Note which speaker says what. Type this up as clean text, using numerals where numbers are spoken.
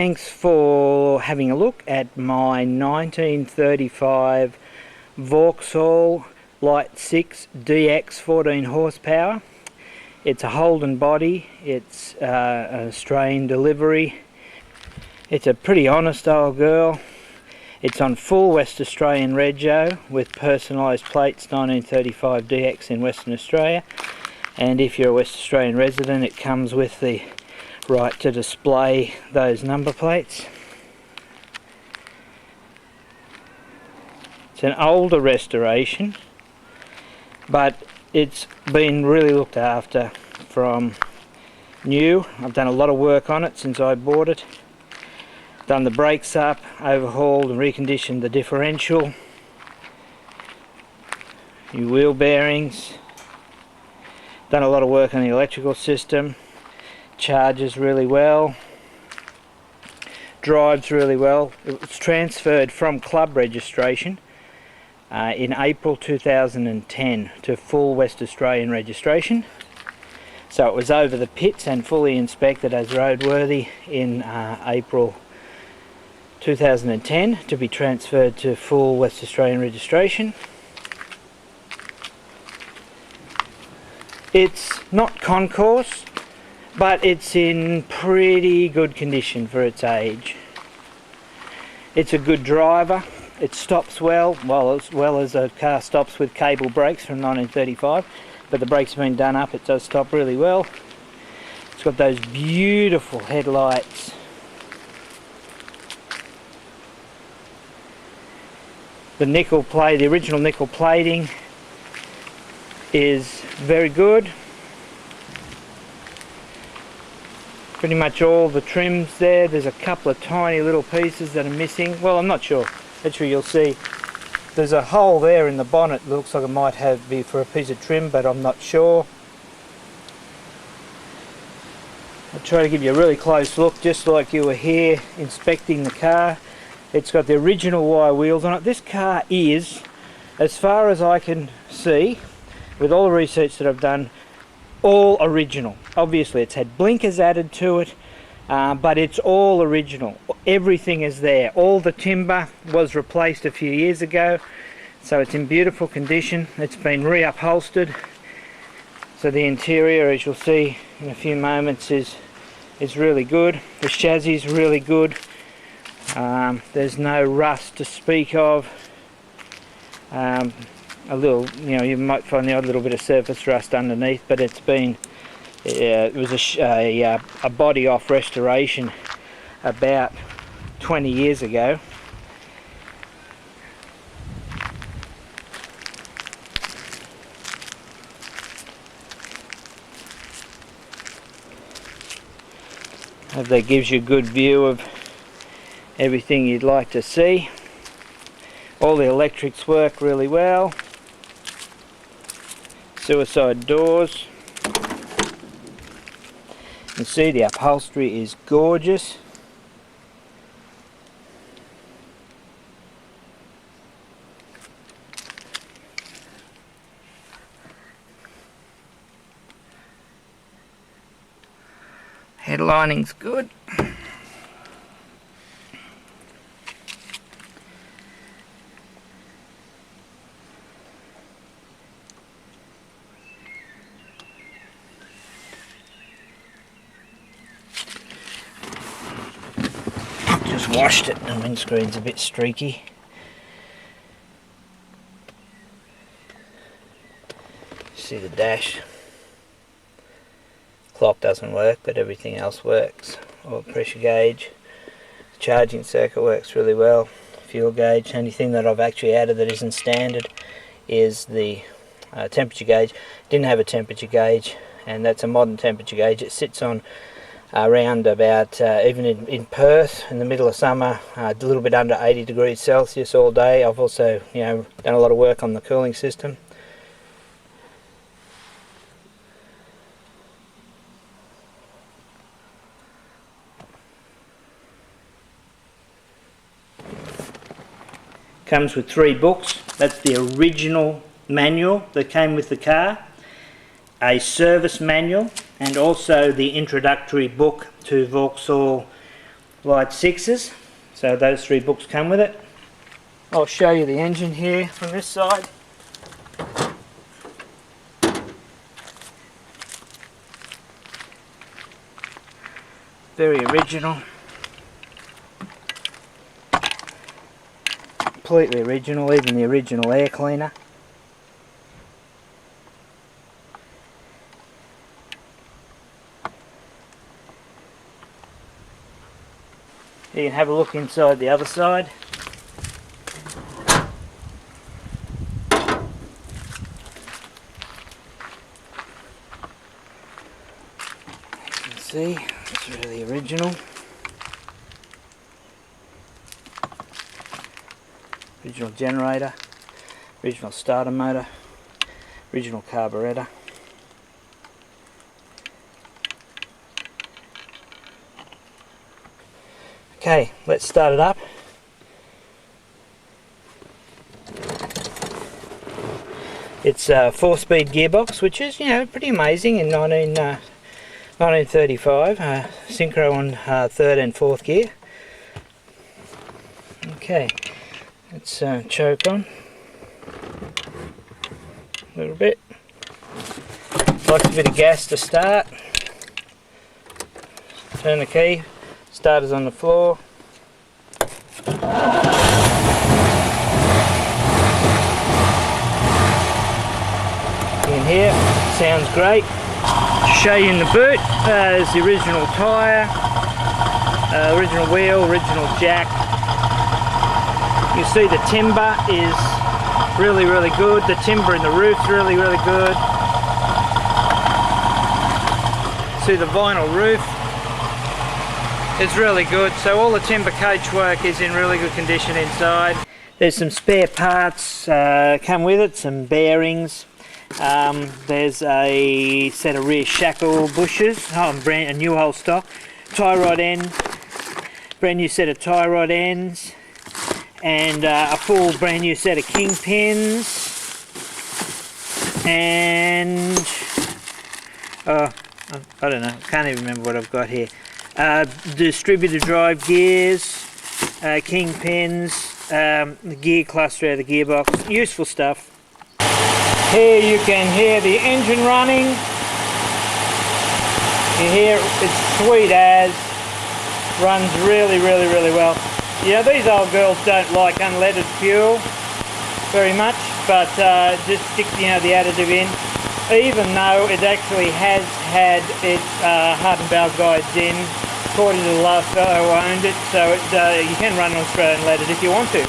Speaker 1: Thanks for having a look at my 1935 Vauxhall Light Six DX 14 horsepower. It's a Holden body, it's an Australian delivery. It's a pretty honest old girl. It's on full West Australian rego with personalised plates 1935 DX in Western Australia, and if you're a West Australian resident it comes with the right to display those number plates. It's an older restoration, but it's been really looked after from new. I've done a lot of work on it since I bought it. Done the brakes up, overhauled and reconditioned the differential, new wheel bearings, done a lot of work on the electrical system. Charges really well, drives really well. It was transferred from club registration in April 2010 to full West Australian registration. So it was over the pits and fully inspected as roadworthy in April 2010 to be transferred to full West Australian registration. It's not concourse, but it's in pretty good condition for its age. It's a good driver. It stops well as a car stops with cable brakes from 1935, but the brakes have been done up, it does stop really well. It's got those beautiful headlights. The original nickel plating is very good. Pretty much all the trims there. There's a couple of tiny little pieces that are missing. Well, I'm not sure. Actually, you'll see there's a hole there in the bonnet. Looks like it might be for a piece of trim, but I'm not sure. I'll try to give you a really close look, just like you were here inspecting the car. It's got the original wire wheels on it. This car is, as far as I can see, with all the research that I've done, all original. Obviously it's had blinkers added to it, but it's all original. Everything is there. All the timber was replaced a few years ago, so it's in beautiful condition. It's been reupholstered, so the interior, as you'll see in a few moments, is really good. The chassis is really good. There's no rust to speak of. A little, you might find the odd little bit of surface rust underneath, but it's been, it was a body off restoration about 20 years ago. Hope that gives you a good view of everything you'd like to see. All the electrics work really well. Suicide doors. You can see the upholstery is gorgeous. Headlining's good. Washed it, and the windscreen's a bit streaky. See the dash. Clock doesn't work, but everything else works. Oil pressure gauge. The charging circuit works really well. Fuel gauge. Only thing that I've actually added that isn't standard is the temperature gauge. Didn't have a temperature gauge, and that's a modern temperature gauge. It sits on around about, even in Perth in the middle of summer, a little bit under 80 degrees Celsius all day. I've also done a lot of work on the cooling system. Comes with 3 books. That's the original manual that came with the car, a service manual, and also the introductory book to Vauxhall Light Sixes. So those 3 books come with it. I'll show you the engine here from this side. Very original. Completely original, even the original air cleaner. You can have a look inside the other side. You can see it's really original. Original generator, original starter motor, original carburetor. Okay, let's start it up. It's a 4-speed gearbox, which is, pretty amazing in 1935. Synchro on 3rd and 4th gear. Okay, let's choke on a little bit. Likes a bit of gas to start. Turn the key. Starter's on the floor. In here, sounds great. Show you in the boot, there's the original tyre, original wheel, original jack. You see the timber is really, really good. The timber in the roof's really, really good. See the vinyl roof. It's really good. So all the timber coachwork is in really good condition inside. There's some spare parts come with it, some bearings. There's a set of rear shackle bushes, a new whole stock, tie rod end, brand new set of tie rod ends, and a full brand new set of kingpins, and I don't know, can't even remember what I've got here. Distributor drive gears, kingpins, the gear cluster out of the gearbox, useful stuff. Here you can hear the engine running. You hear it's sweet as, runs really, really, really well. These old girls don't like unleaded fuel very much, but just stick the additive in. Even though it actually has had its heart and valve guides in, according to the last fellow who owned it, so you can run on Australian leaded if you want to.